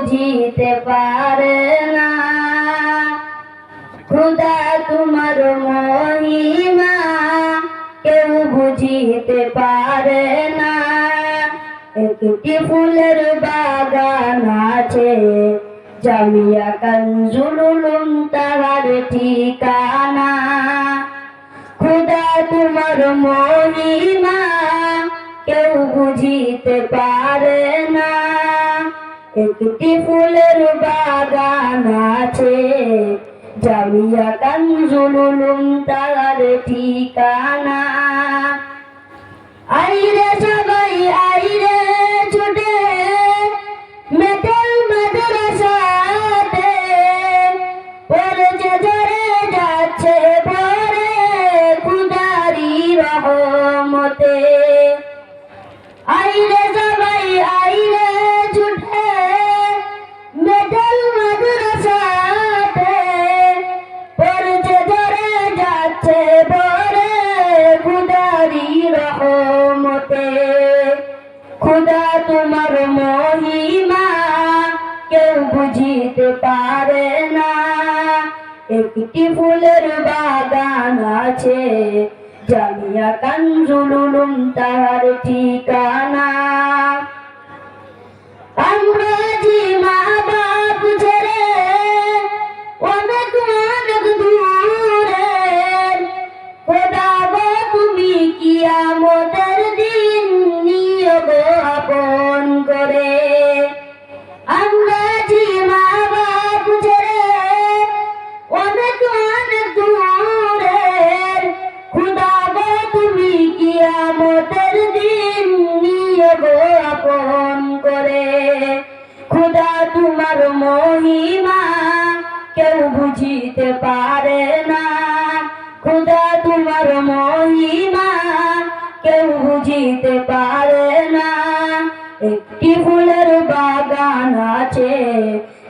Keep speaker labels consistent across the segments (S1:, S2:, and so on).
S1: বুঝিতে পারে না। খোদা তোমার মহিমা কেউ বুঝিতে পারে না। একটি ফুলের বাগান আছে, জামিয়া কানজুল উলুম তাহার ঠিকানা। খোদা তোমার মহিমা কেউ বুঝিতে পারে না। একটি ফুলের বাগান আছে, জামিয়া কানজুল উলুম তাহার ঠিকানা। আইরে সবাই আইরে ছুটে মেটেল মাদ্রাসাতে, পড়ছে ঝরে যাচ্ছে ভরে খুদারি রহমতে। আইরে সবাই আইরে ছুটে মেটেল মাদ্রাসাতে, পড়ছে ঝরে যাচ্ছে ভরে খুদারি রহমতে। খোদা তোমার মহিমা কেউ বুঝিতে পারে না। একটি ফুলের বাগান আছে, জামিয়া কানজুল উলুম তাহার ঠিকানা। আমরা যে মা বাপ ছেড়ে অনেক অনেক দূরে, খোদা গো তুমি কিয়ামতের দিন নিও গো আপন করে। আমরা যে মা বাপ ছেড়ে অনেক অনেক দূরে, খোদা গো তুমি কিয়ামতের দিন নিও গো আপন করে। খোদা তোমার মহিমা কেউ বুঝিতে পারে না। খোদা তোমার মহিমা কেউ বুঝিতে পারে না। একটি ফুলের বাগান আছে,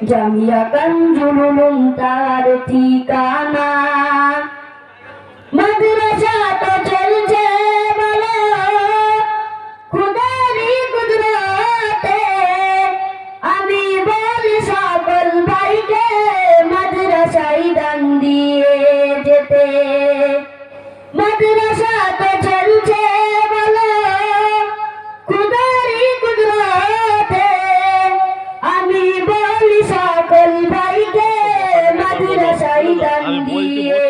S1: জামিয়া কানজুল উলুম তার ঠিকানা। মাদ্রাসা তো চলছে ভালো খুদারি কুদরতে, আমি বলি সকল ভাইকে মাদ্রাসায় দান দিয়ে যেতে। মাদ্রাসা তো চলছে ভালো খুদারি কুদরতে, আমি বলি সকল ভাইকে মাদ্রাসায় দান দিয়ে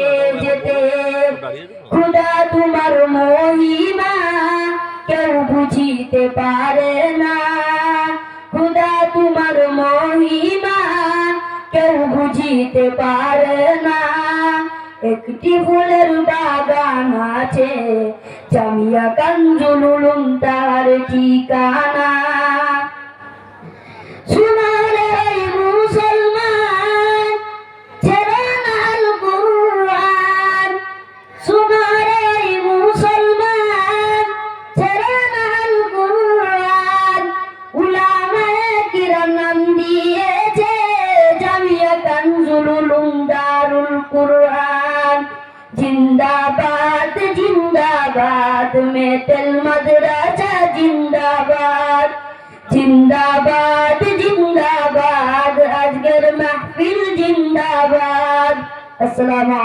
S1: যেতে। খোদা তোমার মহিমা কেউ বুঝিতে পারে না। খোদা তোমার মহিমা কেউ বুঝিতে পারে না। একটি ফুলের বাগান আছে, জামিয়া কানজুল উলুম তার ঠিকানা। সোনারে এই মুসলমান ছেড়ে না আল কুরআন, সোনারে এই মুসলমান ছেড়ে না আল কুরআন। উলামায়ে কিরাম নাম দিয়েছে জামিয়া কানজুল উলুম দারুল কুরআন। জিন্দাবাদ জিন্দাবাদ মেটেল মাদ্রাসা জিন্দাবাদ। জিন্দাবাদ জিন্দাবাদ আজকের মাহফিল জিন্দাবাদ। আসসালামু